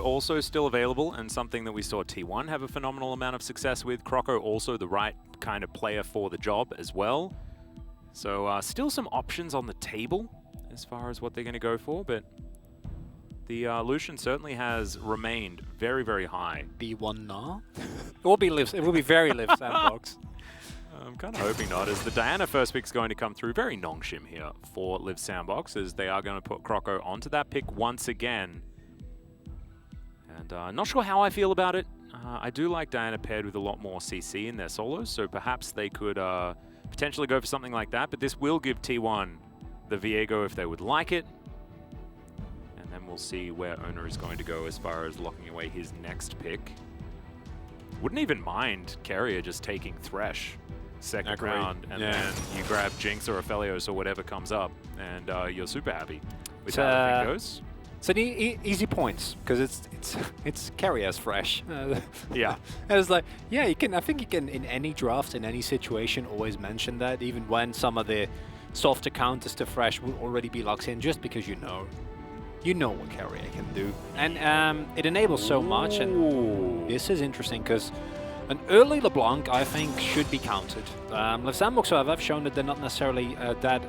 also still available and something that we saw T1 have a phenomenal amount of success with. Croco also the right kind of player for the job as well. So still some options on the table as far as what they're going to go for, but the Lucian certainly has remained very, very high. B1 now? It will be very Liv Sandbox. I'm kind of hoping not, as the Diana first pick is going to come through. Very non-shim here for Liv Sandbox, as they are going to put Croco onto that pick once again. And not sure how I feel about it. I do like Diana paired with a lot more CC in their solos, so perhaps they could potentially go for something like that, but this will give T1 the Viego if they would like it. And then we'll see where Owner is going to go as far as locking away his next pick. Wouldn't even mind Carrier just taking Thresh second round, and then you grab Jinx or Aphelios or whatever comes up, and you're super happy with how everything goes. It's an easy points because it's Carrier's Thresh. Yeah, and it's like, yeah, you can. I think you can in any draft, in any situation, always mention that, even when some of the softer counters to Thresh will already be locked in, just because you know what Carrier can do, and it enables so much. And this is interesting because an early LeBlanc, I think, should be counted. Liv Sandbox, however, have shown that they're not necessarily that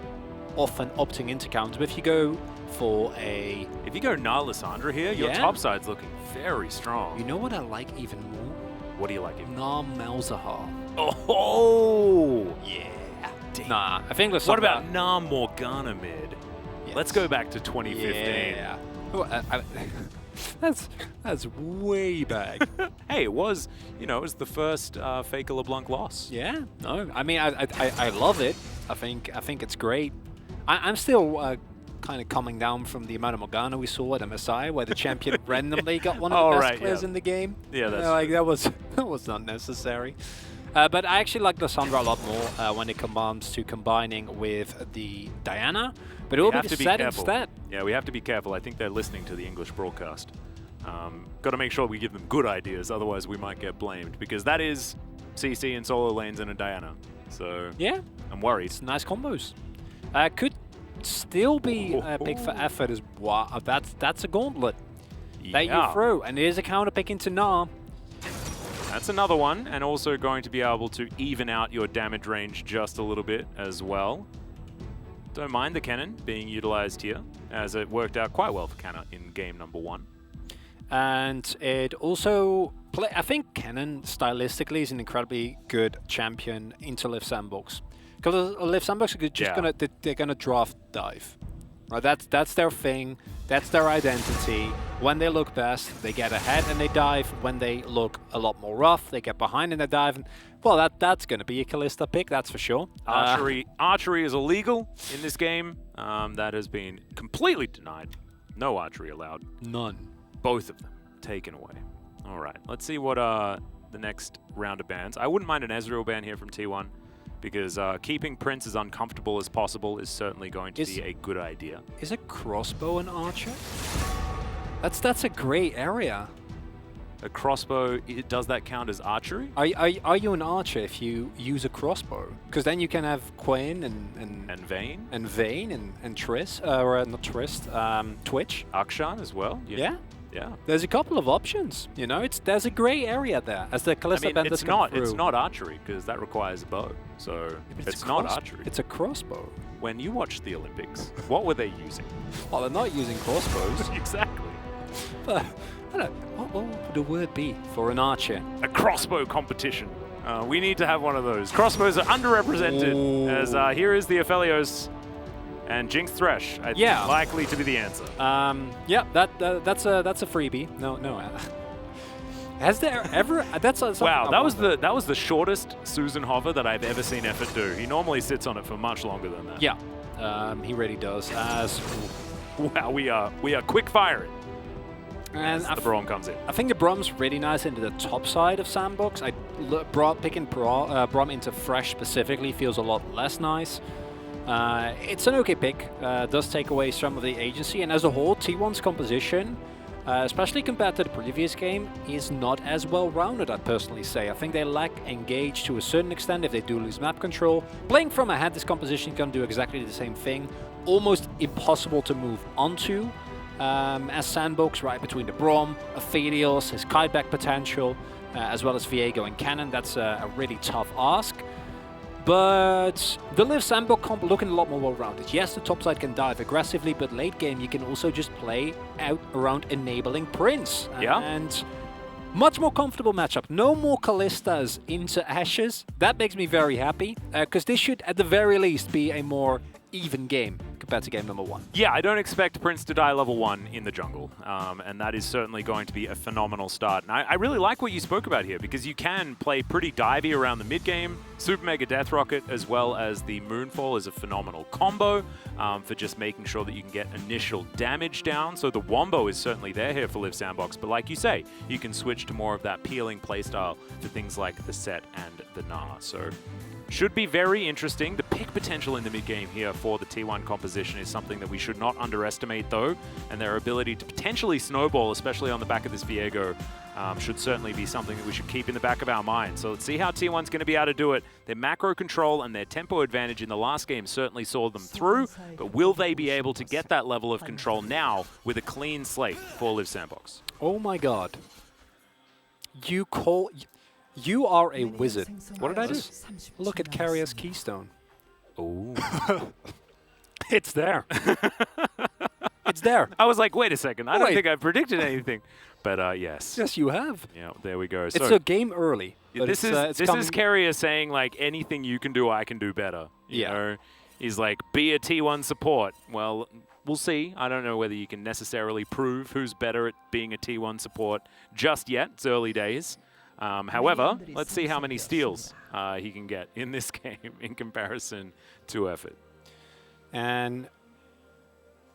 often opting into counters. But if you go for a... If you go Lissandra here, your top side's looking very strong. You know what I like even more? What do you like even more? Malzahar. Oh! Yeah. Damn. Nah, I think What about Morgana mid? Yes. Let's go back to 2015. Yeah. That's way back. Hey, it was, it was the first Faker LeBlanc loss. Yeah, no, I mean, I love it. I think it's great. I'm still kind of coming down from the amount of Morgana we saw at MSI, where the champion randomly got one of the best players in the game. Yeah, that's like that was not necessary. But I actually like Lissandra a lot more when it comes to combining with the Diana. But it will be the set instead. Yeah, we have to be careful. I think they're listening to the English broadcast. Got to make sure we give them good ideas, otherwise we might get blamed, because that is CC and solo lanes and a Diana. So yeah, I'm worried. It's nice combos. Could still be a pick for effort as well. That's a gauntlet that you throw, and it is a counter pick into Gnar. That's another one, and also going to be able to even out your damage range just a little bit as well. Don't mind the cannon being utilized here, as it worked out quite well for Canna in game number 1. And it also, I think Cannon stylistically is an incredibly good champion into Liv Sandbox. Because Liv Sandbox are just they're gonna draft dive. Right, that's their thing, that's their identity. When they look best, they get ahead and they dive. When they look a lot more rough, they get behind and they dive. And, well, that's going to be a Kalista pick, that's for sure. Archery is illegal in this game. That has been completely denied. No archery allowed. None. Both of them taken away. All right, let's see what the next round of bans. I wouldn't mind an Ezreal ban here from T1, because keeping Prince as uncomfortable as possible is certainly going to be a good idea. Is a crossbow an archer? That's a gray area. A crossbow, does that count as archery? Are you an archer if you use a crossbow? Because then you can have Quinn and Vayne? And Vayne and Triss, or not Triss, Twitch. Akshan as well? Yeah. Yeah. There's a couple of options, there's a gray area there as the Kalista benders come through. It's not archery, because that requires a bow, so it's not archery. It's a crossbow. When you watched the Olympics, what were they using? Well, they're not using crossbows. Exactly. But, I don't know, what would the word be for an archer? A crossbow competition. We need to have one of those. Crossbows are underrepresented, as here is the Aphelios. And Jinx Thresh, I think, likely to be the answer. Yeah, that's a freebie. No. Has there ever? Wow, that was the shortest Susan hover that I've ever seen Effort do. He normally sits on it for much longer than that. Yeah, he really does. Wow, we are quick firing. And the Braum comes in. I think the Braum's really nice into the top side of Sandbox. Picking Braum into Thresh specifically feels a lot less nice. It's an okay pick, does take away some of the agency, and as a whole, T1's composition, especially compared to the previous game, is not as well-rounded, I'd personally say. I think they lack engage to a certain extent if they do lose map control. Playing from ahead, this composition can do exactly the same thing. Almost impossible to move onto. as Sandbox, right between the Braum, Aphelios, his kiteback potential, as well as Viego and Cannon. That's a really tough ask. But the Liv Sandbox comp looking a lot more well-rounded. Yes, the top side can dive aggressively, but late game you can also just play out around enabling Prince. Yeah. And much more comfortable matchup. No more Kallistas into Ashes. That makes me very happy, because this should at the very least be a more even game compared to game number 1. Yeah, I don't expect Prince to die level 1 in the jungle, and that is certainly going to be a phenomenal start. And I really like what you spoke about here, because you can play pretty divey around the mid game. Super Mega Death Rocket as well as the Moonfall is a phenomenal combo for just making sure that you can get initial damage down. So the Wombo is certainly there here for Liv Sandbox, but like you say, you can switch to more of that peeling playstyle for things like the Set and the Gnar. So should be very interesting. The pick potential in the mid-game here for the T1 composition is something that we should not underestimate, though, and their ability to potentially snowball, especially on the back of this Viego, should certainly be something that we should keep in the back of our mind. So let's see how T1's going to be able to do it. Their macro control and their tempo advantage in the last game certainly saw them through, but will they be able to get that level of control now with a clean slate for Liv Sandbox? Oh my god. You are a wizard. What did I do? Look at Carrier's Keystone. Oh. It's there. It's there. I was like, wait a second. I don't Wait. think I predicted anything. But yes. Yes, you have. Yeah, there we go. It's So a game early. But this it's is coming. Carrier saying, like, anything you can do, I can do better. You Yeah. know? He's like, be a T1 support. Well, we'll see. I don't know whether you can necessarily prove who's better at being a T1 support just yet. It's early days. However, let's see how many steals he can get in this game in comparison to effort. And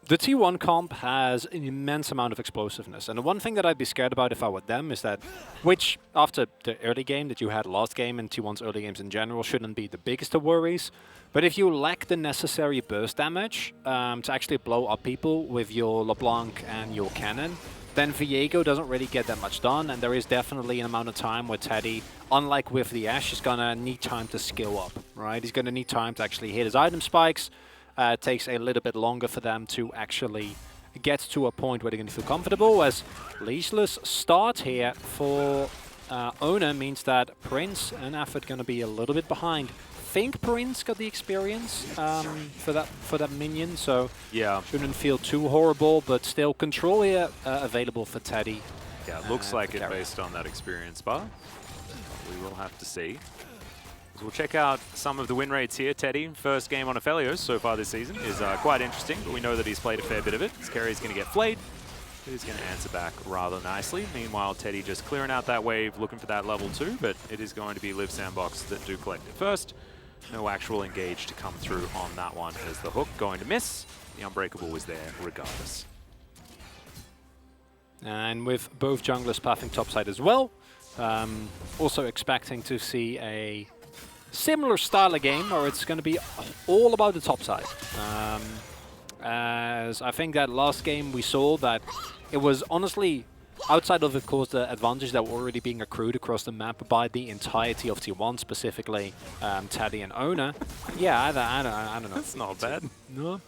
the T1 comp has an immense amount of explosiveness. And the one thing that I'd be scared about if I were them is that, which after the early game that you had last game and T1's early games in general shouldn't be the biggest of worries. But if you lack the necessary burst damage to actually blow up people with your LeBlanc and your Cannon, then Viego doesn't really get that much done, and there is definitely an amount of time where Teddy, unlike with the Ashe, is going to need time to skill up, right? He's going to need time to actually hit his item spikes. It takes a little bit longer for them to actually get to a point where they're going to feel comfortable, as Leashless start here for Owner means that Prince and Effort going to be a little bit behind. I think Prince got the experience for that minion, so Yeah. shouldn't feel too horrible, but still control here available for Teddy. Yeah, it looks like it Carrier. based on that experience bar. We will have to see. So we'll check out some of the win rates here. Teddy, first game on Aphelios so far this season, is quite interesting, but we know that he's played a fair bit of it. Scary is going to get flayed. He's going to answer back rather nicely. Meanwhile, Teddy just clearing out that wave, looking for that level 2, but it is going to be Liv Sandbox that do collect it first. No actual engage to come through on that one as the hook going to miss. The Unbreakable was there regardless. And with both junglers pathing topside as well, also expecting to see a similar style of game where it's going to be all about the topside. As I think that last game we saw that it was honestly, outside of course the advantage that were already being accrued across the map by the entirety of T1, specifically Teddy and Owner. Yeah, I don't know. That's not bad. No.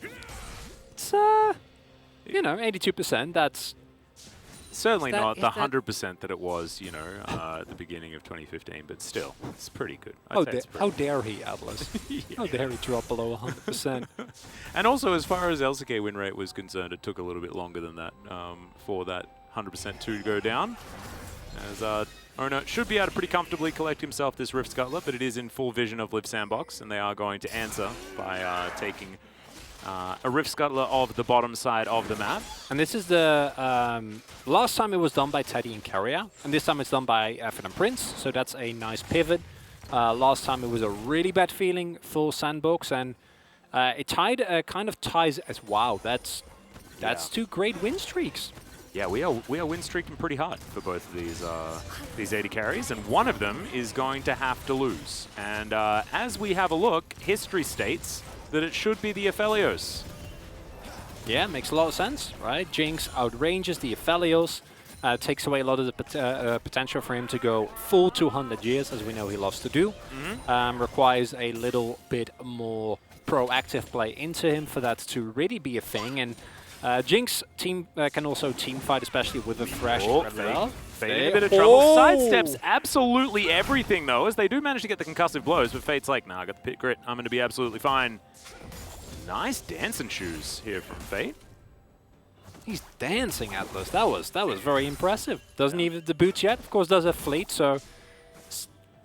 It's, you know, 82%, that's... Certainly Is that- not is the that- 100% that it was, you know, at the beginning of 2015, but still, it's pretty good. I'd How, say it's how pretty dare he, Atlas? How dare he drop below 100%? And also, as far as LCK win rate was concerned, it took a little bit longer than that for that 100% 2 to go down. As Owner should be able to pretty comfortably collect himself this Rift Scuttler, but it is in full vision of Liv Sandbox, and they are going to answer by taking a Rift Scuttler of the bottom side of the map. And this is the last time it was done by Teddy and Carrier, and this time it's done by Effort and Prince, so that's a nice pivot. Last time it was a really bad feeling for Sandbox, and it kind of ties as wow. That's Yeah. 2 great win streaks. Yeah, we are win streaking pretty hard for both of these 80 carries, and one of them is going to have to lose. And as we have a look, history states that it should be the Aphelios. Yeah, makes a lot of sense, right? Jinx outranges the Aphelios, takes away a lot of the potential for him to go full 200 years, as we know he loves to do. Requires a little bit more proactive play into him for that to really be a thing. And Jinx team can also team fight, especially with a Thresh. Fate in a bit of trouble. Sidesteps absolutely everything, though, as they do manage to get the concussive blows, but Fate's like, nah, I got the pit grit. I'm going to be absolutely fine. Nice dancing shoes here from Fate. He's dancing, Atlas. That was very impressive. Doesn't even the boots yet. Of course, does have fleet, so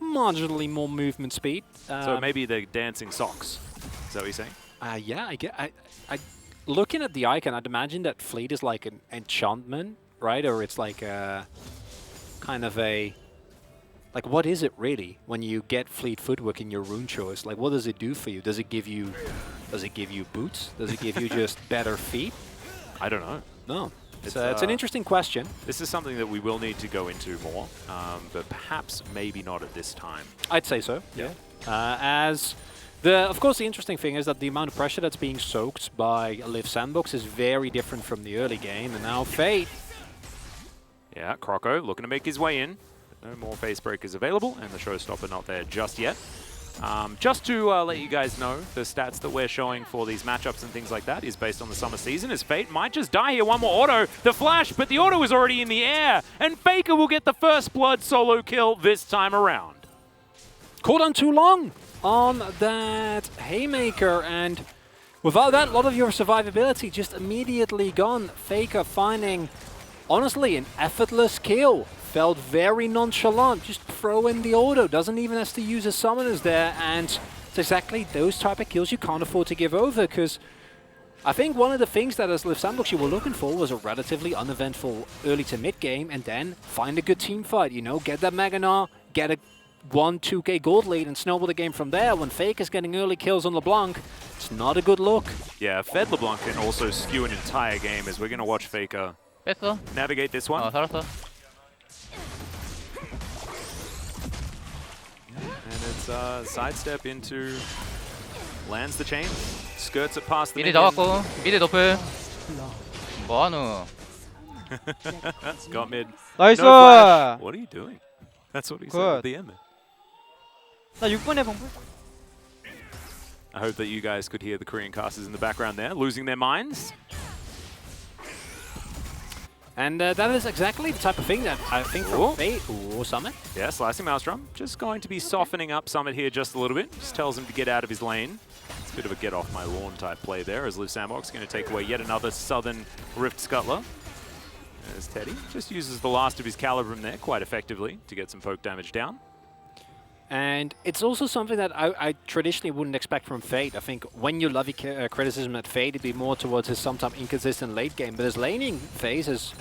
marginally more movement speed. So maybe the dancing socks. Is that what you're saying? Yeah, I looking at the icon, I'd imagine that fleet is like an enchantment, right? Or it's like a kind of a what is it really when you get fleet footwork in your rune choice? Like, what does it do for you? Does it give you boots? Does it give you just better feet? I don't know. No. It's an interesting question. This is something that we will need to go into more, but perhaps maybe not at this time. I'd say so. Yeah. Of course, the interesting thing is that the amount of pressure that's being soaked by Liv Sandbox is very different from the early game, and now Fate. Yeah, Croco looking to make his way in. No more face breakers available, and the showstopper not there just yet. Just to let you guys know, the stats that we're showing for these matchups and things like that is based on the summer season, as Fate might just die here. One more auto, the flash, but the auto is already in the air, and Faker will get the first blood solo kill this time around. Caught on too long on that Haymaker, and without that, a lot of your survivability just immediately gone. Faker finding, honestly, an effortless kill. Felt very nonchalant, just throw in the auto, doesn't even have to use his summoners there, and it's exactly those type of kills you can't afford to give over, because I think one of the things that as Liv Sandbox you were looking for was a relatively uneventful early to mid game, and then find a good team fight, you know, get that Maganar, get a 1-2k gold lead and snowball the game from there. When Faker's getting early kills on LeBlanc, it's not a good look. Yeah, Fed LeBlanc can also skew an entire game, as we're going to watch Faker navigate this one. And it's sidestep into, lands the chain, skirts it past the 미리 minion. 잡았고 미리 노플 뭐하노 Got mid. 나이스! No flash. What are you doing? That's what he said at Good. the end. 나 6분에 방불. I hope that you guys could hear the Korean casters in the background there, losing their minds. And that is exactly the type of thing that I think from Fate or Summit. Yeah, slicing Maelstrom. Just going to be softening up Summit here just a little bit. Just tells him to get out of his lane. It's a bit of a get off my lawn type play there, as Liv Sandbox going to take away yet another Southern Rift Scuttler. As Teddy just uses the last of his Calibrum there quite effectively to get some poke damage down. And it's also something that I traditionally wouldn't expect from Fate. I think when you levy criticism at Fate, it'd be more towards his sometimes inconsistent late game. But his laning phase has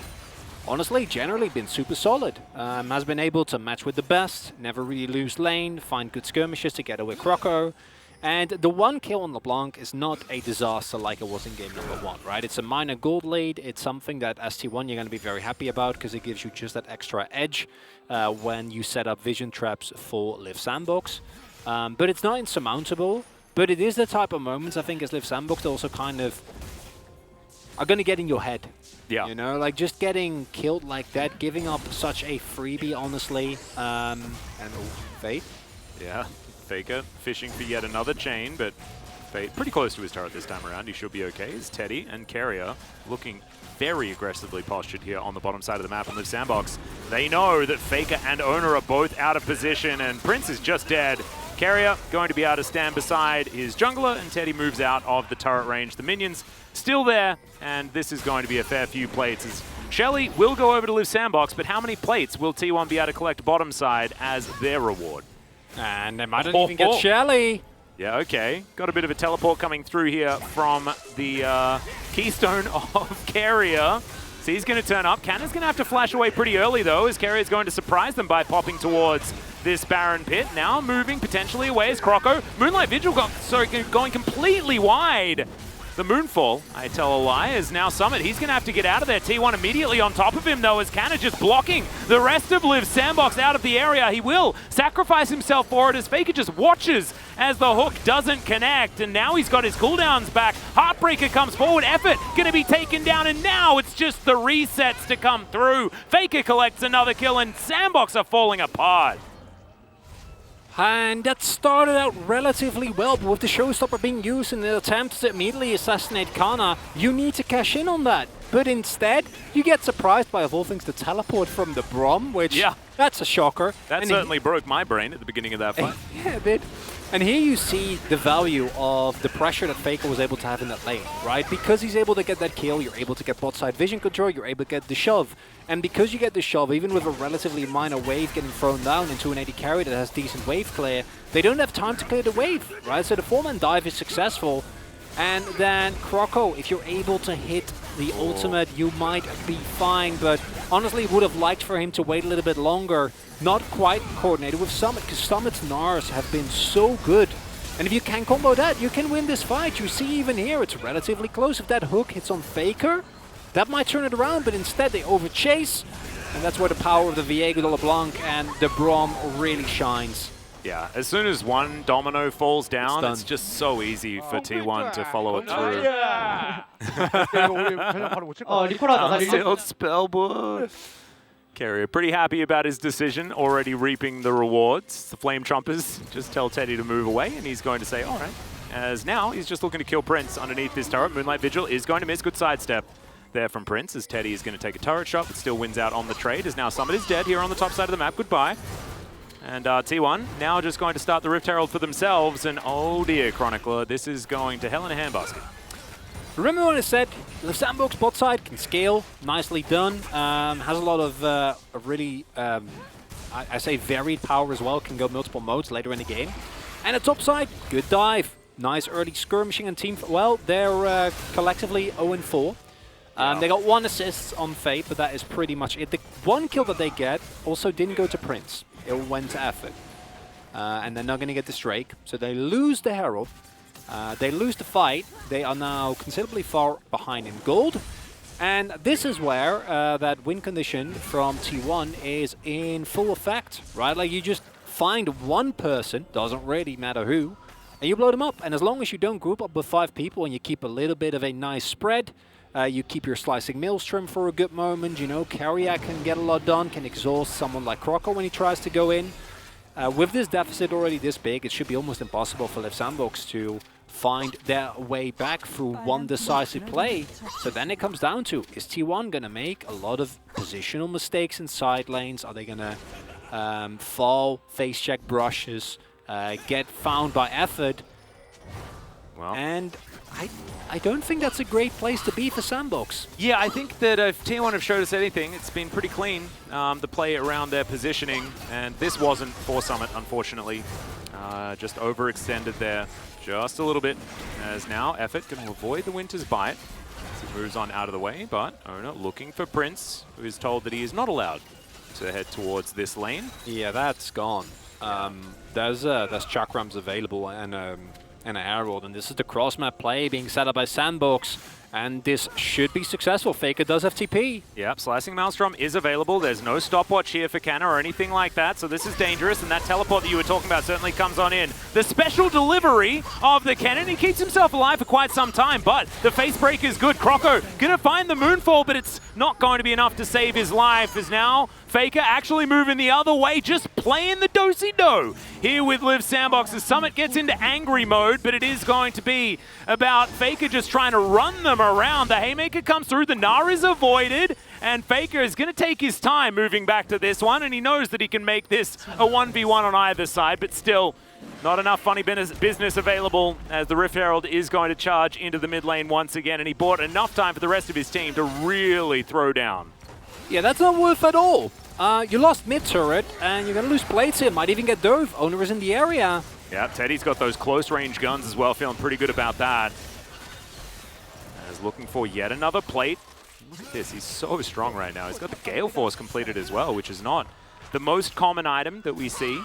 honestly generally been super solid. Has been able to match with the best, never really lose lane, find good skirmishes together with Croco. And the one kill on LeBlanc is not a disaster like it was in game number 1, right? It's a minor gold lead. It's something that as T1 you're going to be very happy about because it gives you just that extra edge when you set up vision traps for Liv Sandbox. But it's not insurmountable. But it is the type of moments, I think, as Liv Sandbox also kind of are going to get in your head. Yeah. You know, like just getting killed like that, giving up such a freebie, honestly. And Fate. Yeah. Faker fishing for yet another chain, but Fate pretty close to his turret this time around. He should be okay. As Teddy and Carrier looking very aggressively postured here on the bottom side of the map on Liv Sandbox. They know that Faker and Owner are both out of position, and Prince is just dead. Carrier going to be able to stand beside his jungler, and Teddy moves out of the turret range. The minions still there, and this is going to be a fair few plates. As Shelly will go over to Liv Sandbox, but how many plates will T1 be able to collect bottom side as their reward? And they might not even get Shelly. Yeah, okay. Got a bit of a teleport coming through here from the keystone of Carrier. So he's going to turn up. Cannon's going to have to flash away pretty early, though, as Carrier's going to surprise them by popping towards this Baron pit. Now moving potentially away as Croco. Moonlight Vigil going completely wide. The Moonfall, I tell a lie, is now Summit. He's going to have to get out of there. T1 immediately on top of him, though, as Canna just blocking the rest of Liv Sandbox out of the area. He will sacrifice himself for it as Faker just watches as the hook doesn't connect. And now he's got his cooldowns back. Heartbreaker comes forward. Effort going to be taken down. And now it's just the resets to come through. Faker collects another kill, and Sandbox are falling apart. And that started out relatively well, but with the showstopper being used in an attempt to immediately assassinate Kana, you need to cash in on that. But instead, you get surprised by, of all things, the teleport from the Brom, which, that's a shocker. That certainly broke my brain at the beginning of that fight. Yeah, it did. And here you see the value of the pressure that Faker was able to have in that lane, right? Because he's able to get that kill, you're able to get bot side vision control, you're able to get the shove. And because you get the shove, even with a relatively minor wave getting thrown down into an AD carry that has decent wave clear, they don't have time to clear the wave, right? So the 4-man dive is successful. And then Croco, if you're able to hit the ultimate, you might be fine, but honestly would have liked for him to wait a little bit longer. Not quite coordinated with Summit, because Summit's Nars have been so good. And if you can combo that, you can win this fight. You see even here, it's relatively close. If that hook hits on Faker, that might turn it around, but instead they overchase. And that's where the power of the Viego de LeBlanc and the Brom really shines. Yeah, as soon as one domino falls down, it's just so easy for T1 to follow it through. 리콜하다. 나 리콜. Unsealed spellbook. Carrier pretty happy about his decision, already reaping the rewards. The Flame Trumpers just tell Teddy to move away, and he's going to say, all right. As now, he's just looking to kill Prince underneath this turret. Moonlight Vigil is going to miss. Good sidestep there from Prince, as Teddy is going to take a turret shot, but still wins out on the trade, as now Summit is dead here on the top side of the map. Goodbye. And T1 now just going to start the Rift Herald for themselves, and oh dear, Chronicler, this is going to hell in a handbasket. Remember when I said the sandbox bot side can scale, nicely done, has a lot of really, I say varied power as well, can go multiple modes later in the game. And the top side, good dive, nice early skirmishing and team, well, they're collectively 0-4. They got 1 assist on Fate, but that is pretty much it. The 1 kill that they get also didn't go to Prince. It went to Effort. And they're not going to get this Drake. So they lose the Herald. They lose the fight. They are now considerably far behind in gold. And this is where that win condition from T1 is in full effect, right? Like you just find one person, doesn't really matter who, and you blow them up. And as long as you don't group up with 5 people and you keep a little bit of a nice spread, you keep your slicing Maelstrom for a good moment, you know, Carriac can get a lot done, can exhaust someone like Croco when he tries to go in. With this deficit already this big, it should be almost impossible for Liv Sandbox to find their way back through one decisive play. So then it comes down to, is T1 going to make a lot of positional mistakes in side lanes? Are they going to fall, face check brushes, get found by Effort? Well. And I don't think that's a great place to be for Sandbox. Yeah, I think that if T1 have showed us anything, it's been pretty clean, the play around their positioning, and this wasn't for Summit, unfortunately. Just overextended there just a little bit, as now Effort can avoid the Winter's Bite as he moves on out of the way, but Ona looking for Prince, who is told that he is not allowed to head towards this lane. Yeah, that's gone. There's Chakrams available and an Herald, and this is the cross-map play being set up by Sandbox, and this should be successful. Faker does have TP. Yep, Slicing Maelstrom is available. There's no stopwatch here for Canna or anything like that, so this is dangerous, and that teleport that you were talking about certainly comes on in. The special delivery of the cannon, he keeps himself alive for quite some time, but the face break is good. Croco gonna find the Moonfall, but it's not going to be enough to save his life, as now Faker actually moving the other way, just playing the do-si-do here with Liv Sandbox as Summit gets into angry mode, but it is going to be about Faker just trying to run them around. The Haymaker comes through, the Gnar is avoided, and Faker is going to take his time moving back to this one, and he knows that he can make this a 1v1 on either side, but still not enough funny business available as the Rift Herald is going to charge into the mid lane once again, and he bought enough time for the rest of his team to really throw down. Yeah, that's not worth at all. You lost mid-turret, and you're going to lose plates here. Might even get dove. Owner is in the area. Yeah, Teddy's got those close-range guns as well, feeling pretty good about that. As looking for yet another plate. Look at this, he's so strong right now. He's got the Gale Force completed as well, which is not the most common item that we see.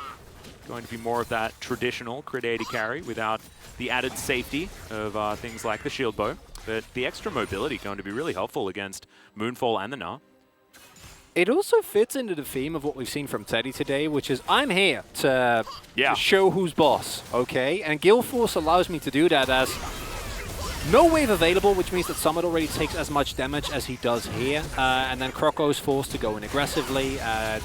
Going to be more of that traditional crit 80 carry without the added safety of things like the shield bow. But the extra mobility going to be really helpful against Moonfall and the Gnar. It also fits into the theme of what we've seen from Teddy today, which is I'm here to show who's boss, okay? And Gale Force allows me to do that as no wave available, which means that Summit already takes as much damage as he does here. And then Croco's forced to go in aggressively,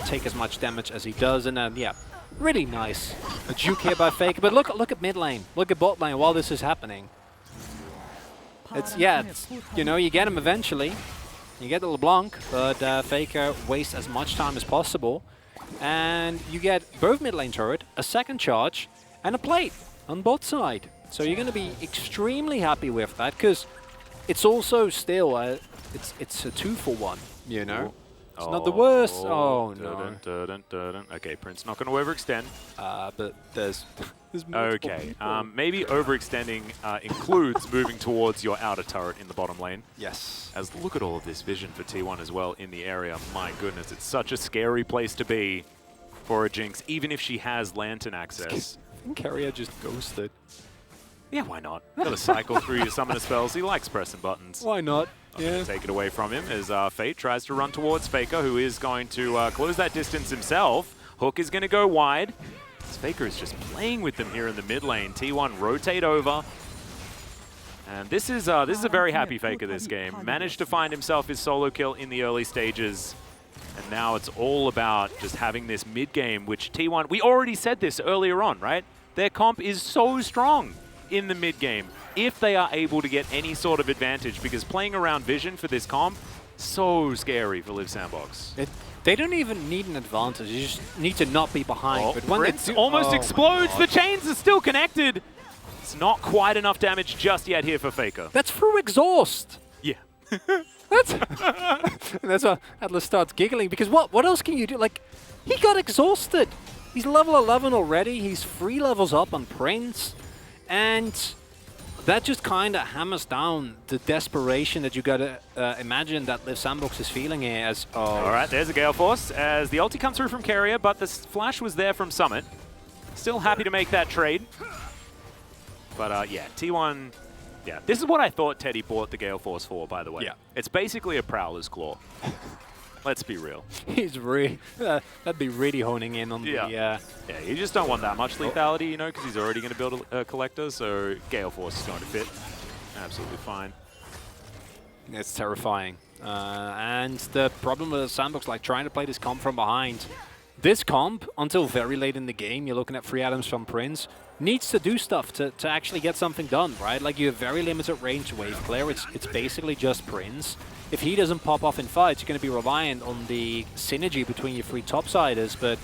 take as much damage as he does, and then, yeah, Really nice. A juke here by Faker, but look at mid lane. Look at bot lane while this is happening. It's you know, you get him eventually. You get the LeBlanc, but Faker wastes as much time as possible. And you get both mid lane turret, a second charge, and a plate on both sides. So you're going to be extremely happy with that, because it's also still it's a 2-for-1, you know? It's not the worst. Oh, no. Okay, Prince not going to overextend. But there's multiple Okay, people. maybe overextending includes moving towards your outer turret in the bottom lane. Yes. As look at all of this vision for T1 as well in the area. My goodness, it's such a scary place to be for a Jinx, even if she has Lantern access. I think Carrier just ghosted. Yeah, why not? Got to cycle through your summoner spells. He likes pressing buttons. Why not? Yeah. Take it away from him as Fate tries to run towards Faker, who is going to close that distance himself. Hook is going to go wide. Faker is just playing with them here in the mid lane. T1 rotate over. And this is a very happy Faker this game. Managed to find himself his solo kill in the early stages. And now it's all about just having this mid game, which T1, we already said this earlier on, right? Their comp is so strong in the mid game if they are able to get any sort of advantage, because playing around vision for this comp, so scary for Live Sandbox. They don't even need an advantage. You just need to not be behind. Oh, but when Prince they do, almost oh explodes. The chains are still connected. It's not quite enough damage just yet here for Faker. That's through exhaust. Yeah. That's why Atlas starts giggling, because what else can you do? Like, he got exhausted. He's level 11 already. He's 3 levels up on Prince. And that just kind of hammers down the desperation that you gotta imagine that Liv Sandbox is feeling here as... Oh. All right, there's a Gale Force as the ulti comes through from Carrier, but the flash was there from Summit. Still happy to make that trade. But yeah, T1... Yeah, this is what I thought Teddy bought the Gale Force for, by the way. Yeah. It's basically a Prowler's Claw. Let's be real. He's that'd be really honing in on the... Yeah, you just don't want that much lethality, you know, because he's already going to build a collector, so Gale Force is going to fit. Absolutely fine. It's terrifying. And the problem with the Sandbox, like trying to play this comp from behind, this comp, until very late in the game, you're looking at 3 items from Prince, needs to do stuff to actually get something done, right? Like, you have very limited range wave clear. It's basically just Prince. If he doesn't pop off in fights, you're going to be reliant on the synergy between your 3 topsiders. But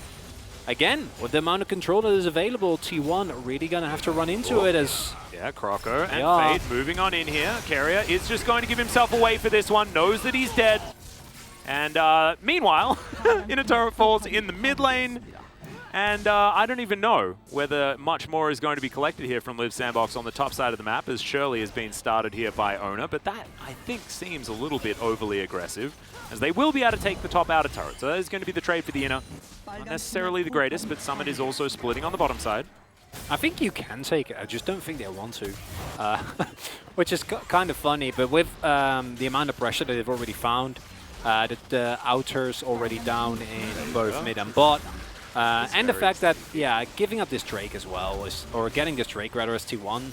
again, with the amount of control that is available, T1 really going to have to run into it as... Yeah, Croco and Fate moving on in here. Carrier is just going to give himself away for this one, knows that he's dead. And meanwhile, Inner Turret falls in the mid lane. And I don't even know whether much more is going to be collected here from Liv Sandbox on the top side of the map, as Shirley has been started here by Owner. But that, I think, seems a little bit overly aggressive, as they will be able to take the top outer turret. So that is going to be the trade for the Inner. Not necessarily the greatest, but Summit is also splitting on the bottom side. I think you can take it, I just don't think they want to. Which is kind of funny, but with the amount of pressure that they've already found, the outers already down in both mid and bot, and the fact that, yeah, giving up this Drake as well, or getting this Drake rather as T1,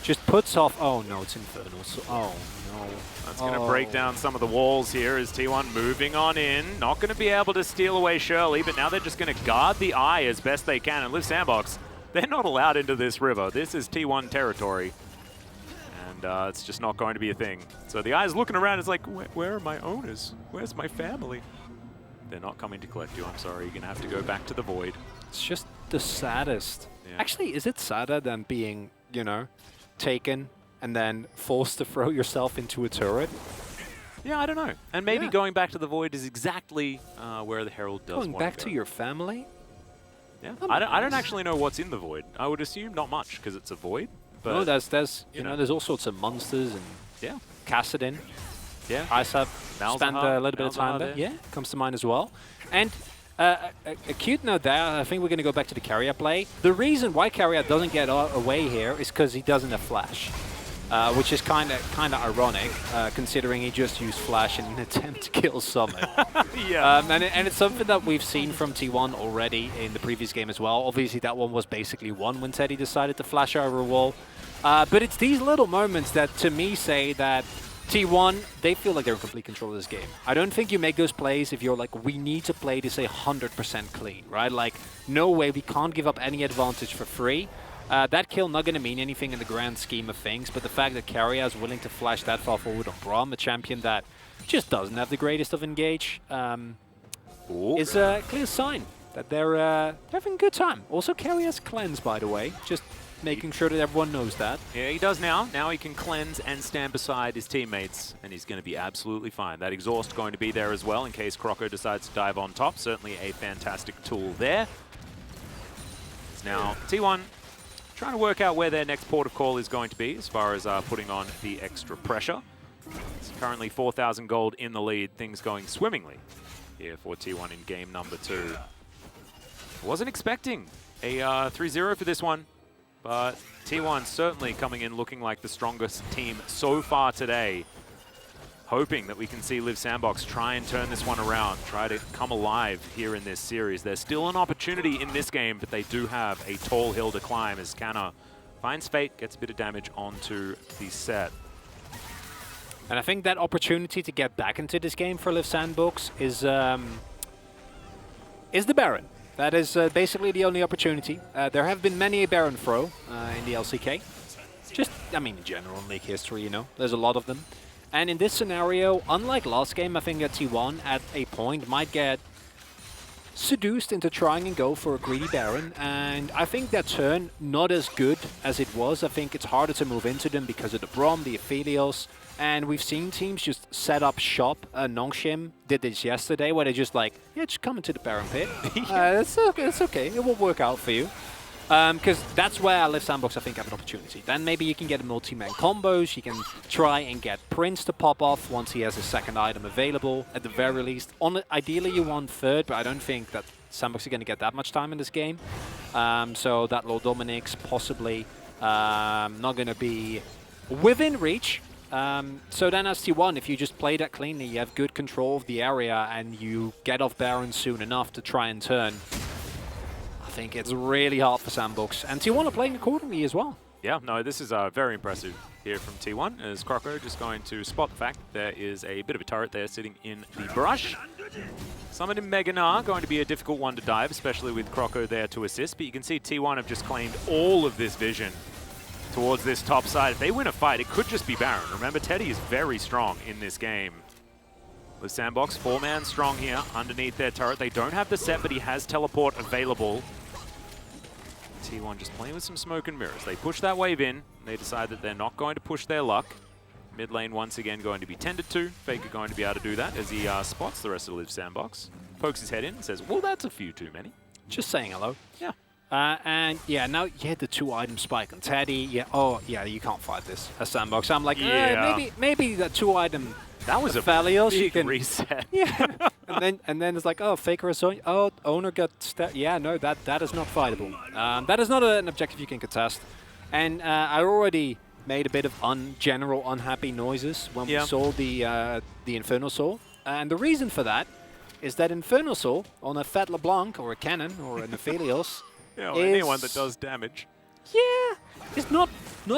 just puts off... Oh no, it's Infernal. So, oh no. That's going to break down some of the walls here as T1 moving on in. Not going to be able to steal away Shirley, but now they're just going to guard the eye as best they can. And Liv Sandbox, they're not allowed into this river. This is T1 territory. And it's just not going to be a thing. So the eye's looking around, it's like, where are my owners? Where's my family? They're not coming to collect you, I'm sorry. You're going to have to go back to the void. It's just the saddest. Yeah. Actually, is it sadder than being, you know, taken and then forced to throw yourself into a turret? Yeah, I don't know. And maybe going back to the void is exactly where the Herald does Going want back to to go. your family? Yeah. I don't actually know what's in the void. I would assume not much because it's a void. But No, there's you know, there's all sorts of monsters and Kassadin. Yeah. Isab spent a little bit of time Malzahar there. there. Yeah, comes to mind as well. And a cute note there, I think we're going to go back to the Carrier play. The reason why Carrier doesn't get away here is because he doesn't have Flash. Which is kind of ironic, considering he just used Flash in an attempt to kill Summit. Yeah. And it's something that we've seen from T1 already in the previous game as well. Obviously, that one was basically won when Teddy decided to flash over a wall. But it's these little moments that, to me, say that T1, they feel like they're in complete control of this game. I don't think you make those plays if you're like, we need to play this 100% clean, right? Like, no way, we can't give up any advantage for free. That kill not going to mean anything in the grand scheme of things, but the fact that Keria is willing to flash that far forward on Braum, a champion that just doesn't have the greatest of engage, is a clear sign that they're having a good time. Also, Keria's cleanse, by the way, just making sure that everyone knows that. Yeah, he does now. Now he can cleanse and stand beside his teammates, and he's going to be absolutely fine. That exhaust going to be there as well in case Croco decides to dive on top. Certainly a fantastic tool there. It's now T1 trying to work out where their next port of call is going to be as far as putting on the extra pressure. It's currently 4,000 gold in the lead. Things going swimmingly here for T1 in game number 2. Wasn't expecting a 3-0 for this one. But T1 certainly coming in looking like the strongest team so far today. Hoping that we can see Liv Sandbox try and turn this one around, try to come alive here in this series. There's still an opportunity in this game, but they do have a tall hill to climb as Canna finds Fate, gets a bit of damage onto the set. And I think that opportunity to get back into this game for Liv Sandbox is the Baron. That is basically the only opportunity. There have been many a Baron throw in the LCK. Just, I mean, in general in League history, you know, there's a lot of them. And in this scenario, unlike last game, I think that T1 at a point might get seduced into trying and go for a greedy Baron. And I think that turn, not as good as it was. I think it's harder to move into them because of the Braum, the Aphelios. And we've seen teams just set up shop. Nongshim did this yesterday, where they just like, yeah, just come into the Baron pit. It's okay. It will work out for you. Because that's where Liv Sandbox, I think, have an opportunity. Then maybe you can get multi-man combos. You can try and get Prince to pop off once he has a second item available, at the very least. Ideally, you want third, but I don't think that Sandbox is going to get that much time in this game. So that Lord Dominic's possibly not going to be within reach. So then as T1, if you just play that cleanly, you have good control of the area and you get off Baron soon enough to try and turn, I think it's really hard for Sandbox. And T1 are playing accordingly as well. Yeah, no, this is very impressive here from T1 as Croco just going to spot the fact that there is a bit of a turret there sitting in the brush. Summon in Mega Gnar, going to be a difficult one to dive, especially with Croco there to assist, but you can see T1 have just claimed all of this vision towards this top side. If they win a fight, it could just be Baron. Remember, Teddy is very strong in this game. With Sandbox, 4-man strong here underneath their turret. They don't have the set, but he has teleport available. T1 just playing with some smoke and mirrors. They push that wave in. They decide that they're not going to push their luck. Mid lane once again going to be tended to. Faker going to be able to do that as he spots the rest of Liv Sandbox. Pokes his head in and says, well, that's a few too many. Just saying hello. Yeah. And yeah, now you had the 2-item spike on Teddy. Yeah, oh yeah, you can't fight this as Sandbox. I'm like, maybe the 2-item. That was Aphelios, a big you can reset. Yeah, and then it's like, oh, Faker is on. Oh, owner got stabbed. Yeah, no, that is not fightable. That is not an objective you can contest. And I already made a bit of general unhappy noises when we saw the Infernal Soul. And the reason for that is that Infernal Soul on a Fat LeBlanc or a Cannon or an Aphelios, anyone that does damage. Yeah, it's not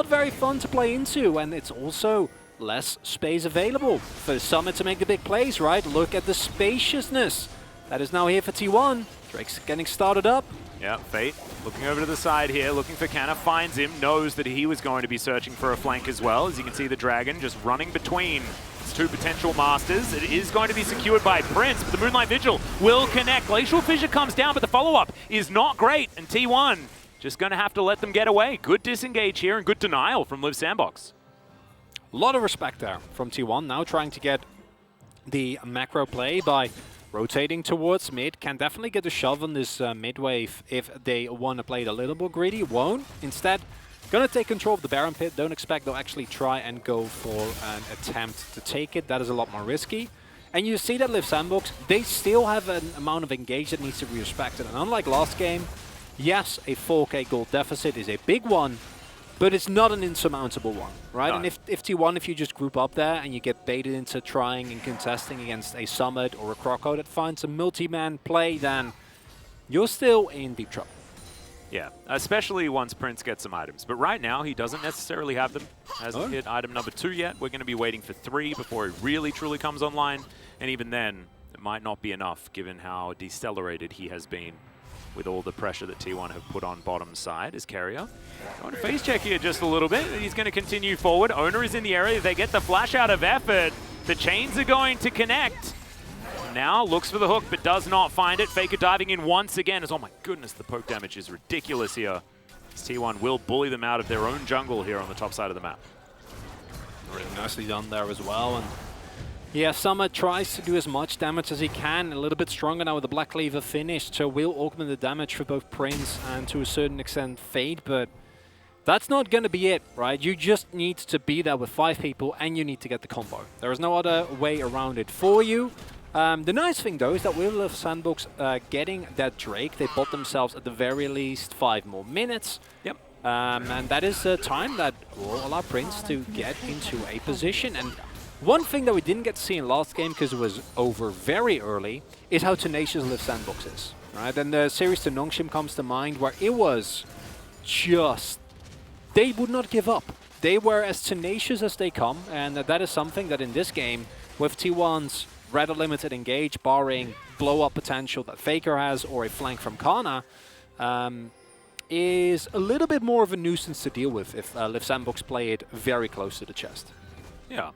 very fun to play into, and it's also less space available for Summit to make the big plays, right? Look at the spaciousness that is now here for T1. Drake's getting started up. Yeah, Fate looking over to the side here, looking for Canna, finds him, knows that he was going to be searching for a flank as well. As you can see, the Dragon just running between its two potential masters. It is going to be secured by Prince, but the Moonlight Vigil will connect. Glacial Fissure comes down, but the follow-up is not great, and T1 just going to have to let them get away. Good disengage here and good denial from Liv Sandbox. A lot of respect there from T1, now trying to get the macro play by rotating towards mid. Can definitely get a shove on this mid wave if they want to play it a little more greedy. Won't. Instead, gonna take control of the Baron pit. Don't expect they'll actually try and go for an attempt to take it. That is a lot more risky. And you see that Liv Sandbox, they still have an amount of engage that needs to be respected. And unlike last game, yes, a 4k gold deficit is a big one, but it's not an insurmountable one, right? No. And if T1, if you just group up there and you get baited into trying and contesting against a Summit or a Croco that finds a multi-man play, then you're still in deep trouble. Yeah, especially once Prince gets some items. But right now, he doesn't necessarily have them. Hasn't hit item number 2 yet. We're going to be waiting for 3 before it really, truly comes online. And even then, it might not be enough, given how decelerated he has been with all the pressure that T1 have put on bottom side as carrier. Going to face check here just a little bit. He's going to continue forward. Owner is in the area. They get the flash out of effort. The chains are going to connect. Now looks for the hook, but does not find it. Faker diving in once again as, oh my goodness, the poke damage is ridiculous here. As T1 will bully them out of their own jungle here on the top side of the map. Really nicely done there as well. And yeah, Summit tries to do as much damage as he can. A little bit stronger now with the Black Cleaver finished, so will augment the damage for both Prince and to a certain extent Fade, but that's not going to be it, right? You just need to be there with 5 people and you need to get the combo. There is no other way around it for you. The nice thing, though, is that with Liv Sandbox getting that Drake, they bought themselves at the very least 5 more minutes. Yep. And that is a time that will allow Prince to get into a position. And one thing that we didn't get to see in last game, because it was over very early, is how tenacious Liv Sandbox is. Right? And the series to Nongshim comes to mind, where it was just... they would not give up. They were as tenacious as they come, and that is something that in this game, with T1's rather limited engage, barring blow-up potential that Faker has or a flank from Kana, is a little bit more of a nuisance to deal with if Liv Sandbox play it very close to the chest. Yeah.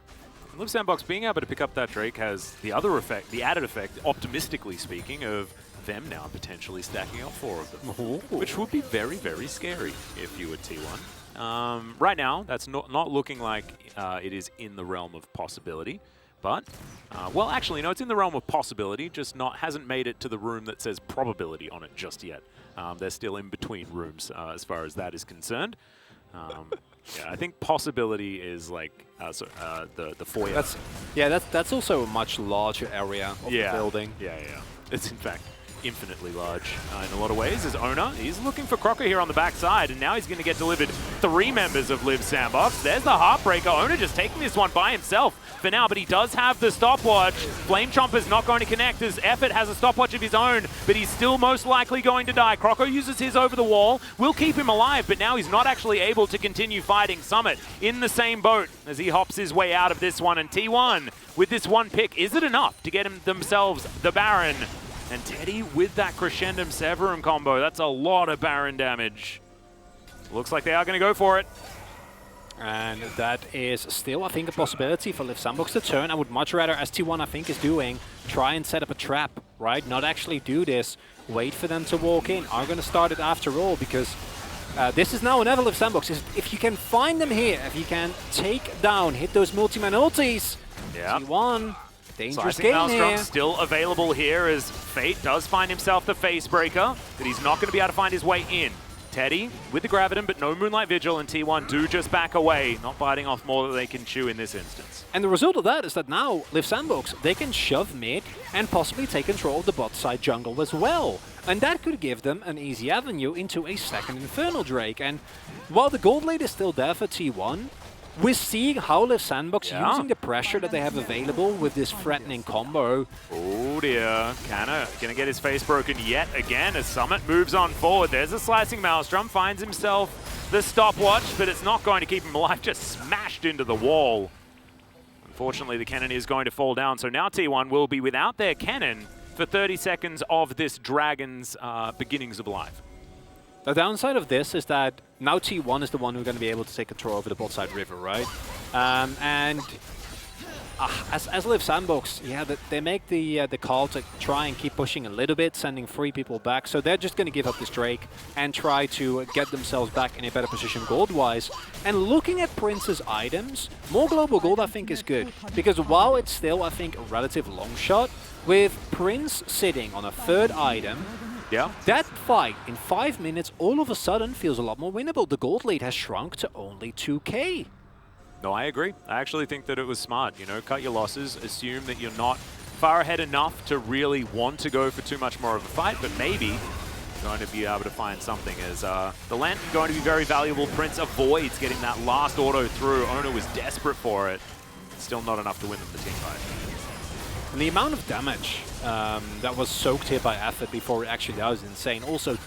Liv Sandbox being able to pick up that Drake has the other effect, the added effect, optimistically speaking, of them now potentially stacking up 4 of them, which would be very, very scary if you were T1. Right now, that's not looking like it is in the realm of possibility. But, well, actually, no, it's in the realm of possibility, just hasn't made it to the room that says probability on it just yet. They're still in between rooms as far as that is concerned. Yeah, I think possibility is like the foyer. That's also a much larger area of the building. Yeah. It's in fact infinitely large in a lot of ways. As Owner, he's looking for Crocker here on the backside, and now he's going to get delivered 3 members of Liv Sandbox. There's the Heartbreaker. Owner just taking this one by himself for now, but he does have the stopwatch. Flame Chomper's not going to connect as Effort has a stopwatch of his own, but he's still most likely going to die. Crocker uses his over the wall, will keep him alive, but now he's not actually able to continue fighting. Summit in the same boat as he hops his way out of this one, and T1 with this 1 pick, is it enough to get themselves the Baron? And Teddy with that Crescendum Severum combo. That's a lot of Baron damage. Looks like they are going to go for it. And that is still, I think, a possibility for Liv Sandbox to turn. I would much rather, as T1 I think is doing, try and set up a trap, right? Not actually do this. Wait for them to walk in. Are going to start it after all, because this is now another Liv Sandbox. If you can find them here, if you can take down, hit those multi-man ultis, T1... dangerous game Maelstrom here. Still available here as Fate does find himself the Facebreaker, but he's not going to be able to find his way in. Teddy with the Graviton, but no Moonlight Vigil, and T1 do just back away, not biting off more than they can chew in this instance. And the result of that is that now Liv Sandbox, they can shove mid and possibly take control of the bot side jungle as well. And that could give them an easy avenue into a second Infernal Drake. And while the gold lead is still there for T1, we're seeing how Liv Sandbox using the pressure that they have available with this threatening combo. Oh dear, Kana gonna get his face broken yet again as Summit moves on forward. There's a slicing Maelstrom, finds himself the stopwatch, but it's not going to keep him alive, just smashed into the wall. Unfortunately, the cannon is going to fall down, so now T1 will be without their cannon for 30 seconds of this Dragon's beginnings of life. The downside of this is that now T1 is the one who's going to be able to take control over the bot side river, right? And as Liv Sandbox, they make the call to try and keep pushing a little bit, sending 3 people back. So they're just going to give up this Drake and try to get themselves back in a better position gold-wise. And looking at Prince's items, more global gold I think is good. Because while it's still, I think, a relative long shot, with Prince sitting on a 3rd item, that fight in 5 minutes all of a sudden feels a lot more winnable. The gold lead has shrunk to only 2k. No, I agree. I actually think that it was smart. You know, cut your losses, assume that you're not far ahead enough to really want to go for too much more of a fight, but maybe you're going to be able to find something as the Lantern going to be very valuable. Prince avoids getting that last auto through. Owner was desperate for it. Still not enough to win them the team fight. And the amount of damage that was soaked here by effort before it actually does insane. Also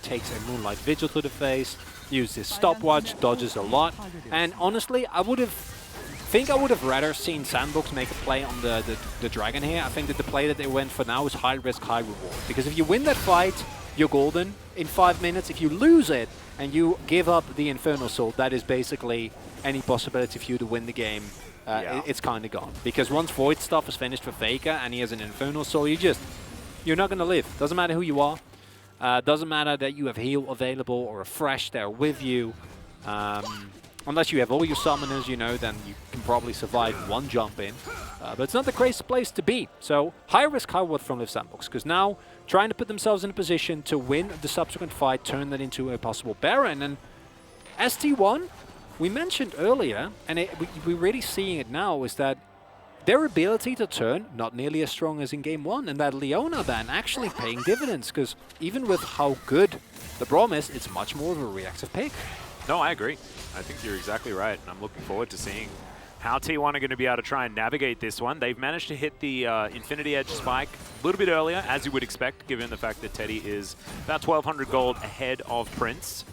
takes a Moonlight Vigil to the face, uses his stopwatch, dodges a lot, and honestly, I would have rather seen Sandbox make a play on the Dragon here. I think that the play that they went for now is high risk, high reward. Because if you win that fight, you're golden in 5 minutes. If you lose it and you give up the Infernal Soul, that is basically any possibility for you to win the game. It's kind of gone. Because once Void stuff is finished for Faker and he has an Infernal Soul, you're not going to live. Doesn't matter who you are. Doesn't matter that you have heal available or a fresh there with you. Unless you have all your summoners, you know, then you can probably survive one jump in. But it's not the craziest place to be. So high risk, high reward from Liv Sandbox. Because now trying to put themselves in a position to win the subsequent fight, turn that into a possible Baron. And ST1, we mentioned earlier, and we're really seeing it now, is that their ability to turn, not nearly as strong as in Game 1, and that Leona ban actually paying dividends. Because even with how good the Braum is, it's much more of a reactive pick. No, I agree. I think you're exactly right, and I'm looking forward to seeing how T1 are going to be able to try and navigate this one. They've managed to hit the Infinity Edge spike a little bit earlier, as you would expect, given the fact that Teddy is about 1,200 gold ahead of Prince.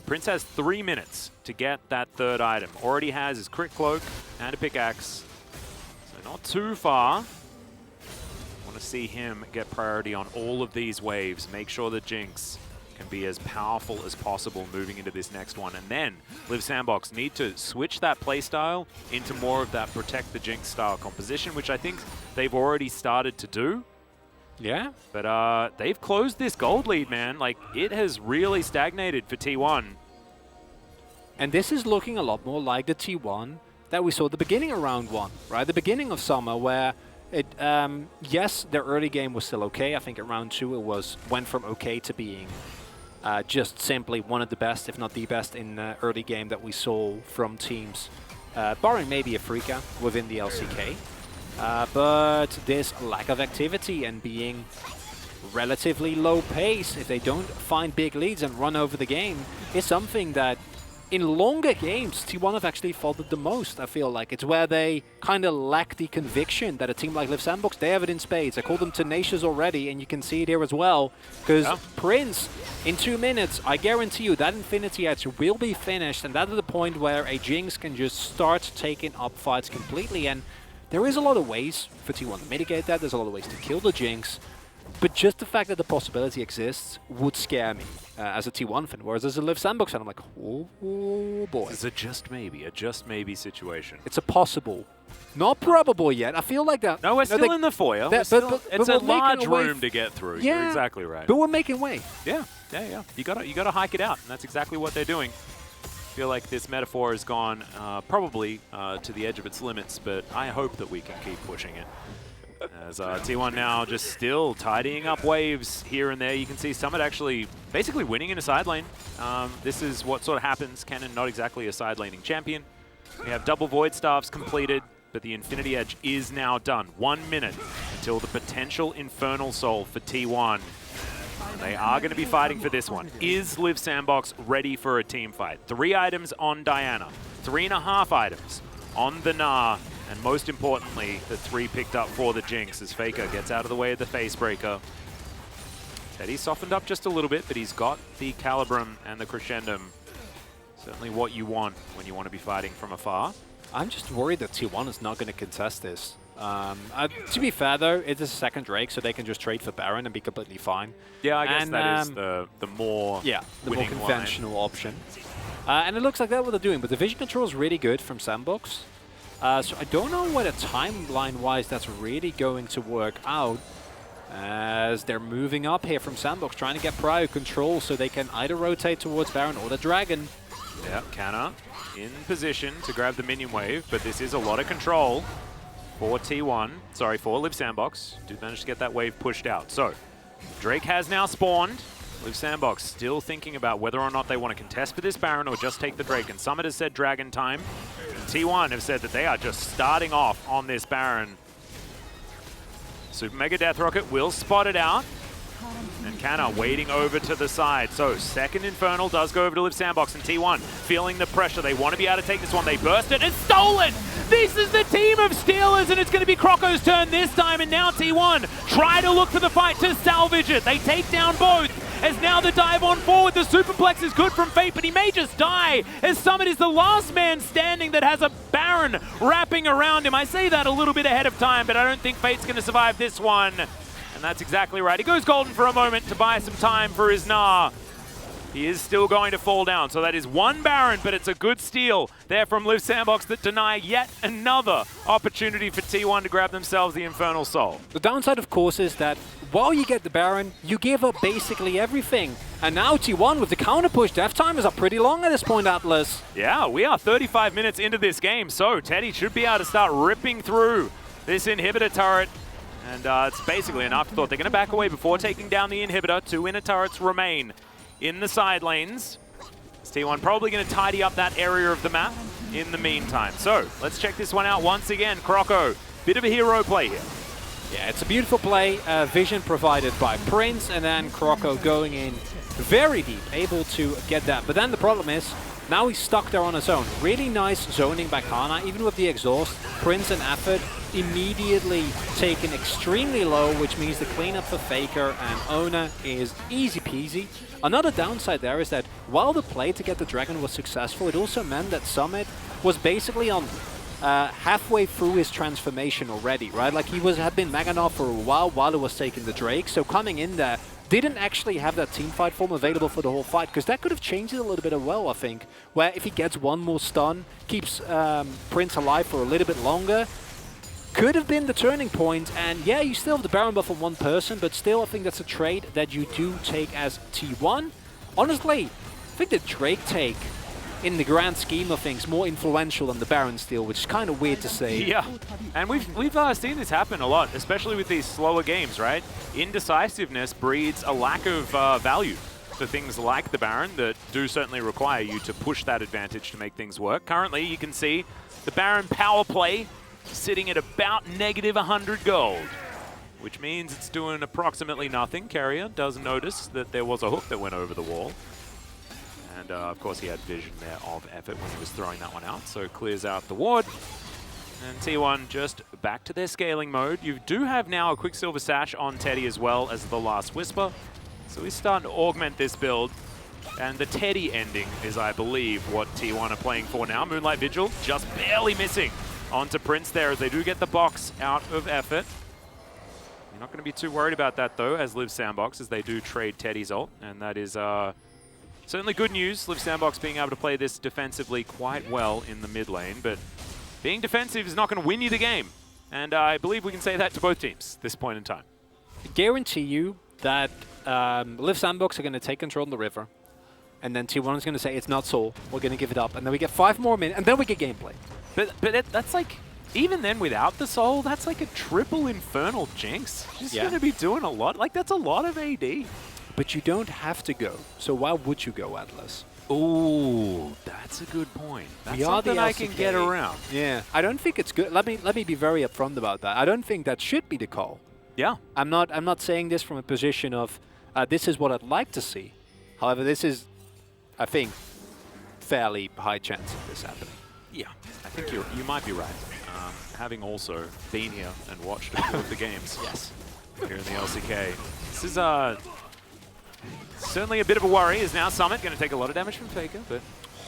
Prince has 3 minutes to get that third item. Already has his Crit Cloak and a pickaxe, so not too far. Want to see him get priority on all of these waves, make sure that Jinx can be as powerful as possible moving into this next one. And then Liv Sandbox need to switch that playstyle into more of that protect the Jinx style composition, which I think they've already started to do. Yeah. But they've closed this gold lead, man. Like, it has really stagnated for T1. And this is looking a lot more like the T1 that we saw at the beginning of round 1, right? The beginning of summer, where it, yes, their early game was still okay. I think at round 2 it went from okay to being just simply one of the best, if not the best, in the early game that we saw from teams, barring maybe Afrika within the LCK. But this lack of activity and being relatively low pace, if they don't find big leads and run over the game, is something that in longer games, T1 have actually faltered the most, I feel like. It's where they kind of lack the conviction that a team like Liv Sandbox, they have it in spades. I call them tenacious already, and you can see it here as well. Because Prince, in 2 minutes, I guarantee you that Infinity Edge will be finished, and that is the point where a Jinx can just start taking up fights completely. And there is a lot of ways for T1 to mitigate that. There's a lot of ways to kill the Jinx. But just the fact that the possibility exists would scare me as a T1 fan. Whereas as a Liv Sandbox fan, I'm like, oh boy. It's a just maybe situation. It's a possible. Not probable yet. I feel like that. No, we're still in the foil. It's a large room to get through. Yeah, you're exactly right. But we're making way. Yeah. You gotta hike it out, and that's exactly what they're doing. I feel like this metaphor has gone probably to the edge of its limits, but I hope that we can keep pushing it. As T1 now just still tidying up waves here and there. You can see Summit actually basically winning in a side lane. This is what sort of happens. Kennen not exactly a side laning champion. We have double Void Staffs completed, but the Infinity Edge is now done. 1 minute until the potential Infernal Soul for T1. And they are going to be fighting for this one. Is Liv Sandbox ready for a team fight? 3 items on Diana, 3.5 items on the Gnar, and most importantly, the 3 picked up for the Jinx as Faker gets out of the way of the Facebreaker. Teddy's softened up just a little bit, but he's got the Calibrum and the Crescendum. Certainly what you want when you want to be fighting from afar. I'm just worried that T1 is not going to contest this. To be fair, though, it is a second Drake, so they can just trade for Baron and be completely fine. Yeah, I guess that is the more the more conventional option. And it looks like that's what they're doing, but the vision control is really good from Sandbox. So I don't know whether timeline-wise that's really going to work out, as they're moving up here from Sandbox, trying to get prior control so they can either rotate towards Baron or the Dragon. Yeah, Canna in position to grab the minion wave, but this is a lot of control for T1. Sorry, for Liv Sandbox. Did manage to get that wave pushed out. So, Drake has now spawned. Liv Sandbox still thinking about whether or not they want to contest for this Baron or just take the Drake. And Summit has said Dragon time. T1 have said that they are just starting off on this Baron. Super Mega Death Rocket will spot it out. And Canna waiting over to the side. So second Infernal does go over to Live Sandbox, and T1 feeling the pressure. They want to be able to take this one. They burst it and stole it! This is the team of Steelers, and it's going to be Croco's turn this time, and now T1 try to look for the fight to salvage it. They take down both, as now the dive on forward. The Superplex is good from Fate, but he may just die, as Summit is the last man standing that has a Baron wrapping around him. I say that a little bit ahead of time, but I don't think Fate's going to survive this one. And that's exactly right. He goes golden for a moment to buy some time for his Gnar. He is still going to fall down. So that is one Baron, but it's a good steal there from Live Sandbox that deny yet another opportunity for T1 to grab themselves the Infernal Soul. The downside, of course, is that while you get the Baron, you give up basically everything. And now T1 with the counter push, death timers are pretty long at this point, Atlas. Yeah, we are 35 minutes into this game, so Teddy should be able to start ripping through this inhibitor turret. And it's basically an afterthought. They're going to back away before taking down the inhibitor. 2 inner turrets remain in the side lanes. T1 probably going to tidy up that area of the map in the meantime. So let's check this one out once again. Croco, bit of a hero play here. Yeah, it's a beautiful play. Vision provided by Prince, and then Croco going in very deep, able to get that. But then the problem is, now he's stuck there on his own. Really nice zoning by Kana, even with the exhaust. Prince and Effort immediately taken extremely low, which means the cleanup for Faker and Ona is easy peasy. Another downside there is that while the play to get the Dragon was successful, it also meant that Summit was basically on halfway through his transformation already, right? Like he had been Maganov for a while it was taking the Drake, so coming in there, didn't actually have that teamfight form available for the whole fight, because that could have changed it a little bit as well, I think, where if he gets one more stun, keeps Prince alive for a little bit longer, could have been the turning point. And yeah, you still have the Baron buff on one person, but still I think that's a trade that you do take as T1. Honestly, I think the Drake take, in the grand scheme of things, more influential than the Baron steal, which is kind of weird to say. Yeah, and we've seen this happen a lot, especially with these slower games, right? Indecisiveness breeds a lack of value for things like the Baron that do certainly require you to push that advantage to make things work. Currently, you can see the Baron power play sitting at about -100 gold, which means it's doing approximately nothing. Carrier does notice that there was a hook that went over the wall. And of course he had vision there of Effort when he was throwing that one out, so clears out the ward. And T1 just back to their scaling mode. You do have now a Quicksilver Sash on Teddy as well as the Last Whisper. So he's starting to augment this build. And the Teddy ending is, I believe, what T1 are playing for now. Moonlight Vigil just barely missing onto Prince there as they do get the box out of Effort. You're not going to be too worried about that though, as Live Sandbox, as they do trade Teddy's ult. And that is certainly good news. Live Sandbox being able to play this defensively quite well in the mid lane, but being defensive is not going to win you the game. And I believe we can say that to both teams at this point in time. I guarantee you that Live Sandbox are going to take control of the river, and then T1 is going to say, it's not Soul, we're going to give it up, and then we get 5 more minutes, and then we get gameplay. But that's like, even then without the Soul, that's like a triple Infernal Jinx. She's going to be doing a lot. Like, that's a lot of AD. But you don't have to go, so why would you go, Atlas? Ooh, that's a good point. That's something I can get around. Yeah, I don't think it's good. Let me be very upfront about that. I don't think that should be the call. Yeah. I'm not saying this from a position of this is what I'd like to see. However, this is, I think, fairly high chance of this happening. Yeah, I think you might be right. Having also been here and watched a few of the games. Yes. Here in the LCK. This is certainly a bit of a worry, as now Summit going to take a lot of damage from Faker, but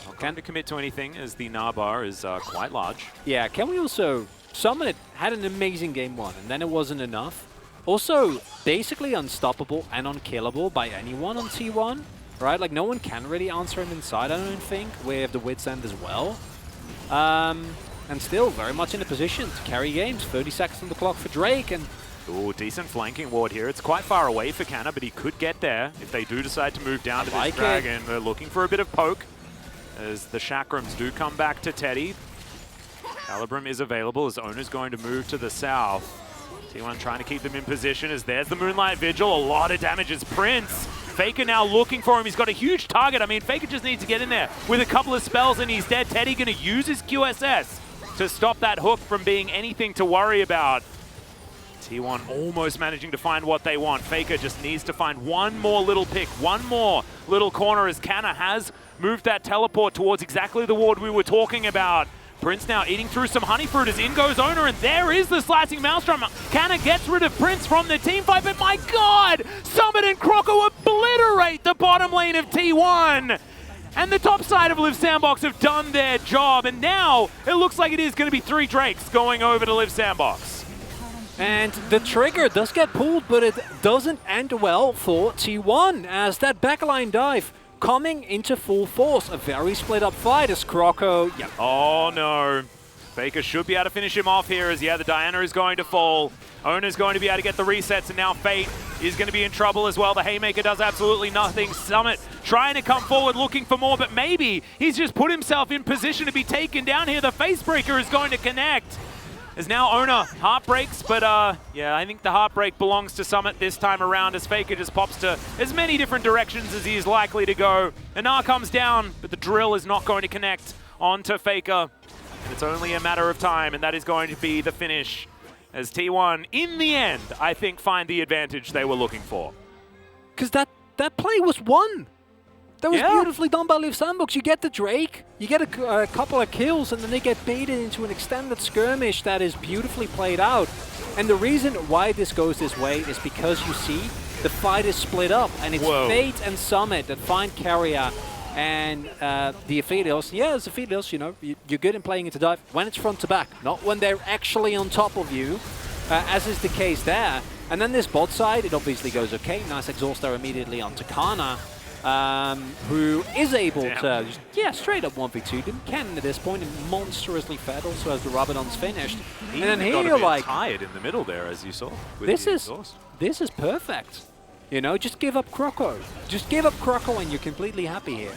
not going to commit to anything as the Gnar bar is quite large. Yeah, can we also... Summit had an amazing game 1, and then it wasn't enough. Also, basically unstoppable and unkillable by anyone on T1, right? Like, no one can really answer him inside, I don't think, with the Wit's End as well. And still very much in a position to carry games. 30 seconds on the clock for Drake, and... Ooh, decent flanking ward here. It's quite far away for Canna, but he could get there if they do decide to move down to this Dragon. They're looking for a bit of poke as the Chakrams do come back to Teddy. Calibrum is available as Ona's going to move to the south. T1 trying to keep them in position as there's the Moonlight Vigil. A lot of damage as Prince. Faker now looking for him. He's got a huge target. I mean, Faker just needs to get in there with a couple of spells and he's dead. Teddy going to use his QSS to stop that hook from being anything to worry about. T1 almost managing to find what they want. Faker just needs to find one more little pick, one more little corner as Canna has moved that teleport towards exactly the ward we were talking about. Prince now eating through some honey fruit as in goes Owner, and there is the slicing maelstrom. Canna gets rid of Prince from the team fight, but my God! Summit and Croco obliterate the bottom lane of T1! And the top side of Live Sandbox have done their job, and now it looks like it is going to be 3 Drakes going over to Live Sandbox. And the trigger does get pulled, but it doesn't end well for T1, as that backline dive coming into full force. A very split up fight as Croco, Oh no. Faker should be able to finish him off here as, the Diana is going to fall. Owner's going to be able to get the resets, and now Fate is going to be in trouble as well. The Haymaker does absolutely nothing. Summit trying to come forward looking for more, but maybe he's just put himself in position to be taken down here. The Facebreaker is going to connect. As now Owner heartbreaks, but I think the heartbreak belongs to Summit this time around as Faker just pops to as many different directions as he is likely to go. Anar comes down, but the drill is not going to connect onto Faker. It's only a matter of time, and that is going to be the finish as T1, in the end, I think, find the advantage they were looking for. because that play was won. That was beautifully done by Live Sandbox. You get the Drake, you get a couple of kills, and then they get baited into an extended skirmish that is beautifully played out. And the reason why this goes this way is because you see the fight is split up, and it's Fate and Summit that find Carrier and the Aphelios. Yeah, as Aphelios, you're good in playing into dive when it's front to back, not when they're actually on top of you, as is the case there. And then this bot side, it obviously goes okay. Nice exhaust there immediately onto Kana. Who is able to just, straight up 1v2 them. Cannon at this point and monstrously fed also as the Rabadon's finished. He and then here got you're a bit like, tired in the middle there, as you saw. this is perfect. Just give up Croco. Just give up Croco and you're completely happy here.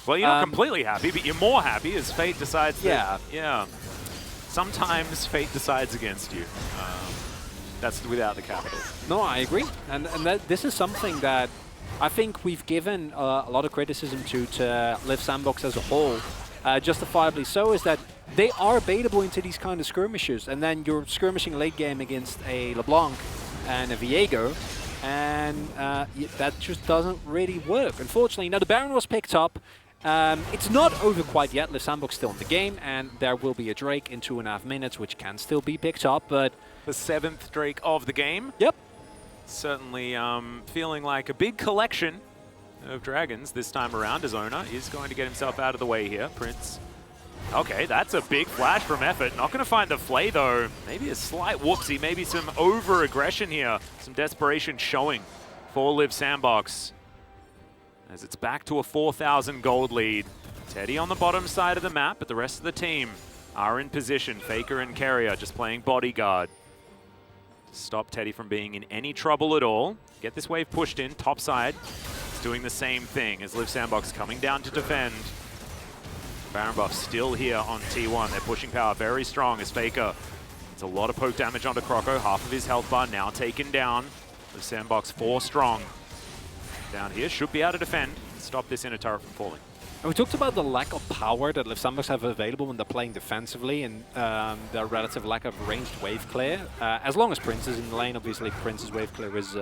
Well, you're not completely happy, but you're more happy as Fate decides that, sometimes Fate decides against you. That's without the capital. No, I agree. And this is something that I think we've given a lot of criticism to Live Sandbox as a whole, justifiably so, is that they are baitable into these kind of skirmishes, and then you're skirmishing late game against a LeBlanc and a Viego, and that just doesn't really work, unfortunately. Now, the Baron was picked up. It's not over quite yet. Live Sandbox still in the game, and there will be a Drake in 2.5 minutes, which can still be picked up, but... The 7th Drake of the game. Yep. Certainly feeling like a big collection of dragons this time around as Owner is going to get himself out of the way here. Prince. Okay, that's a big flash from Effort. Not going to find the Flay though. Maybe a slight whoopsie, maybe some over-aggression here. Some desperation showing for Live Sandbox. As it's back to a 4,000 gold lead. Teddy on the bottom side of the map, but the rest of the team are in position. Faker and Carrier just playing bodyguard. Stop Teddy from being in any trouble at all. Get this wave pushed in, top side. It's doing the same thing as Live Sandbox coming down to defend. Baron buff still here on T1. They're pushing power very strong as Faker. It's a lot of poke damage onto Croco. Half of his health bar now taken down. Live Sandbox 4 strong. Down here, should be able to defend. Stop this inner turret from falling. And we talked about the lack of power that Live Sandbox have available when they're playing defensively, and their relative lack of ranged wave clear. As long as Prince is in the lane, obviously Prince's wave clear is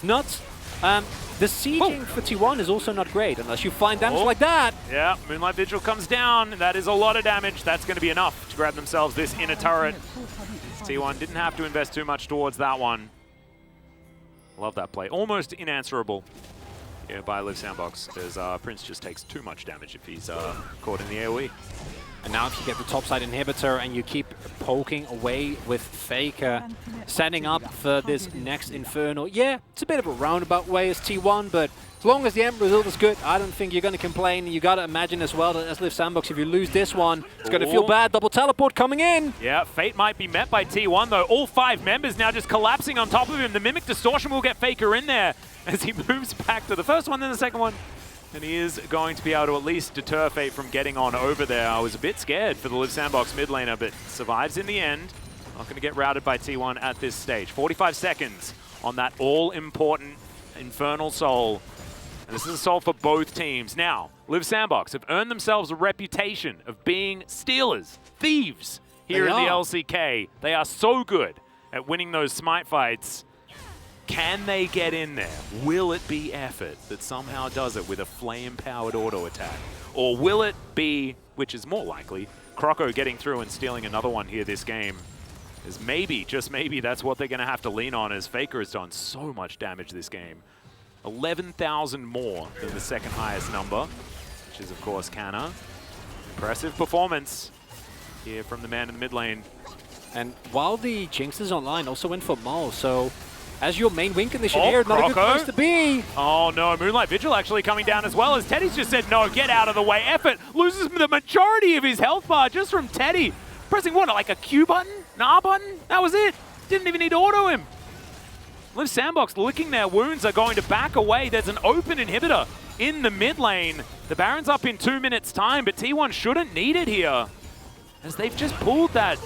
nuts. The sieging for T1 is also not great unless you find damage like that. Yeah, Moonlight Vigil comes down. That is a lot of damage. That's going to be enough to grab themselves this inner turret. T1 didn't have to invest too much towards that one. Love that play. Almost unanswerable. Yeah, by Live Sandbox, as Prince just takes too much damage if he's caught in the AoE. And now if you get the topside inhibitor and you keep poking away with Faker, setting up for this next Infernal. Yeah, it's a bit of a roundabout way as T1, but as long as the end result is good, I don't think you're going to complain. You got to imagine as well that as Live Sandbox, if you lose this one, it's going to feel bad. Double teleport coming in. Yeah, Fate might be met by T1 though. All 5 members now just collapsing on top of him. The Mimic Distortion will get Faker in there as he moves back to the first one, then the second one. And he is going to be able to at least deter Fate from getting on over there. I was a bit scared for the Live Sandbox mid laner, but survives in the end. Not going to get routed by T1 at this stage. 45 seconds on that all-important Infernal Soul. And this is a soul for both teams. Now, Live Sandbox have earned themselves a reputation of being stealers, thieves here in the LCK. They are so good at winning those smite fights. Can they get in there? Will it be effort that somehow does it with a flame-powered auto attack? Or will it be, which is more likely, Croco getting through and stealing another one here this game? Is maybe, just maybe, that's what they're going to have to lean on, as Faker has done so much damage this game. 11,000 more than the second highest number, which is, of course, Canna. Impressive performance here from the man in the mid lane. And while the Jinx is online, also went for Maul, so as your main win condition here, not a good place to be. Oh no, Moonlight Vigil actually coming down as well, as Teddy's just said, no, get out of the way. Effort loses the majority of his health bar just from Teddy. Pressing what, like a Q button? An R button? That was it. Didn't even need to auto him. Liv Sandbox licking their wounds are going to back away. There's an open inhibitor in the mid lane. The Baron's up in 2 minutes time, but T1 shouldn't need it here, as they've just pulled that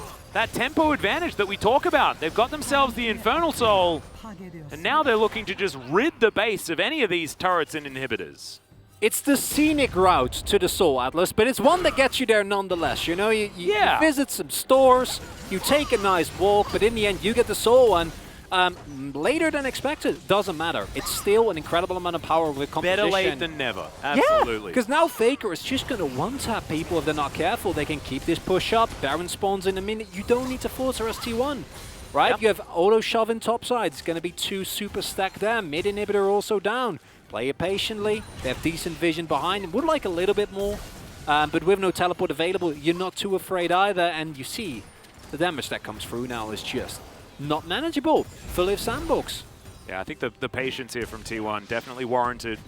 tempo advantage that we talk about. They've got themselves the Infernal Soul, and now they're looking to just rid the base of any of these turrets and inhibitors. It's the scenic route to the Soul Atlas, but it's one that gets you there nonetheless. You know, you visit some stores, you take a nice walk, but in the end you get the Soul, and later than expected, doesn't matter. It's still an incredible amount of power with competition. Better late than never, absolutely. Yeah, because now Faker is just going to one-tap people if they're not careful. They can keep this push up. Baron spawns in a minute. You don't need to force her as T1, right? Yep. You have auto shove in topside. It's going to be 2 super stacked there. Mid inhibitor also down. Play it patiently. They have decent vision behind him. Would like a little bit more, but with no teleport available, you're not too afraid either. And you see the damage that comes through now is just not manageable for Liv Sandbox. Yeah, I think the patience here from T1 definitely warranted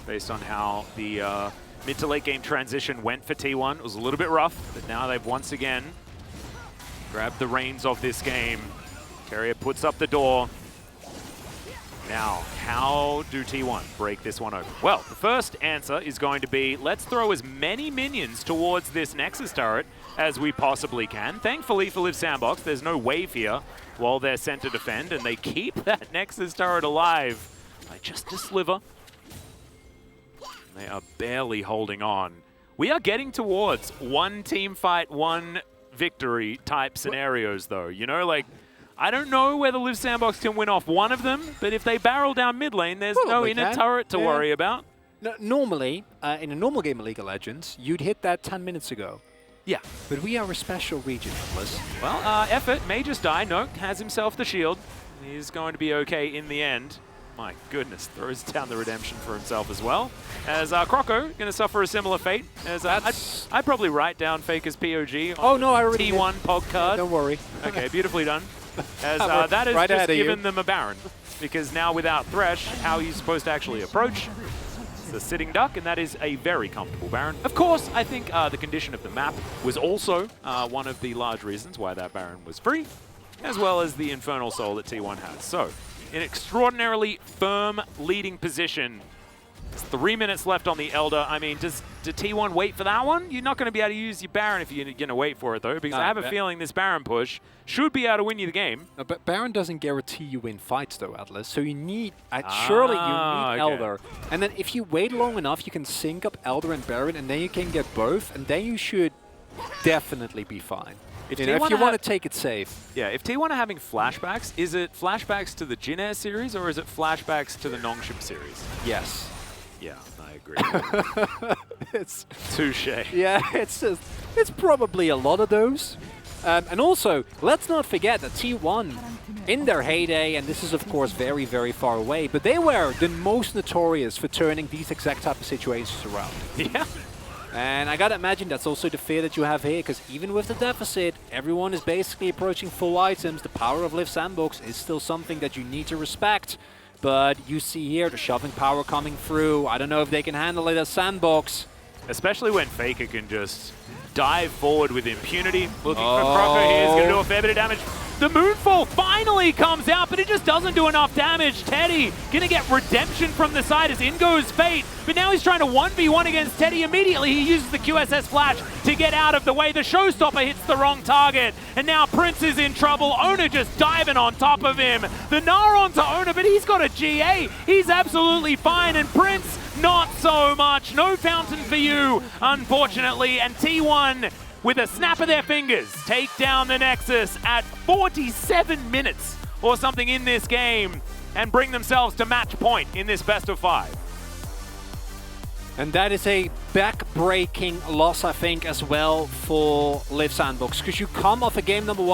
based on how the mid to late game transition went for T1. It was a little bit rough, but now they've once again grabbed the reins of this game. Carrier puts up the door. Now, how do T1 break this one open? Well, the first answer is going to be, let's throw as many minions towards this Nexus turret as we possibly can. Thankfully for Liv Sandbox, there's no wave here while they're sent to defend, and they keep that Nexus turret alive by just a sliver. They are barely holding on. We are getting towards one team fight, one victory type scenarios, though. You know, like, I don't know whether Liv Sandbox can win off one of them, but if they barrel down mid lane, there's no inner turret to worry about. No, normally, in a normal game of League of Legends, you'd hit that 10 minutes ago. Yeah. But we are a special region, Atlas. Well, Effort may just die. No, has himself the shield. He's going to be okay in the end. My goodness, throws down the redemption for himself as well. As Croco going to suffer a similar fate. As I'd probably write down Faker's POG on I already T1 pod card. Don't worry. Okay, beautifully done. As that has just given them a Baron. Because now without Thresh, how are you supposed to actually approach? It's the sitting duck, and that is a very comfortable Baron. Of course, I think the condition of the map was also one of the large reasons why that Baron was free, as well as the Infernal Soul that T1 has. So, an extraordinarily firm leading position. There's 3 minutes left on the Elder. I mean, does T1 wait for that one? You're not going to be able to use your Baron if you're going to wait for it, though, because I have a feeling this Baron push should be able to win you the game. No, but Baron doesn't guarantee you win fights, though, Atlas. So you need, surely you need Elder. And then if you wait long enough, you can sync up Elder and Baron, and then you can get both, and then you should definitely be fine. If you want to take it safe. Yeah, if T1 are having flashbacks, is it flashbacks to the Jin Air series, or is it flashbacks to the Nongshim series? Yes. Yeah, I agree. It's touche. Yeah, it's probably a lot of those. And also, let's not forget that T1, in their heyday, and this is of course very, very far away, but they were the most notorious for turning these exact type of situations around. Yeah. And I gotta imagine that's also the fear that you have here, because even with the deficit, everyone is basically approaching full items. The power of Liv Sandbox is still something that you need to respect. But you see here the shoving power coming through. I don't know if they can handle it as Sandbox. Especially when Faker can just dive forward with impunity. Looking for Croco here. He's going to do a fair bit of damage. The Moonfall finally comes out, but it just doesn't do enough damage. Teddy going to get redemption from the side as in goes Fate. But now he's trying to 1v1 against Teddy immediately. He uses the QSS flash to get out of the way. The Showstopper hits the wrong target. And now Prince is in trouble. Ona just diving on top of him. The Gnar onto Ona, but he's got a GA. He's absolutely fine. And Prince, not so much. No fountain for you, unfortunately. And T1 with a snap of their fingers, take down the Nexus at 47 minutes or something in this game and bring themselves to match point in this best of 5. And that is a back-breaking loss, I think, as well for Liv Sandbox, because you come off a game number 1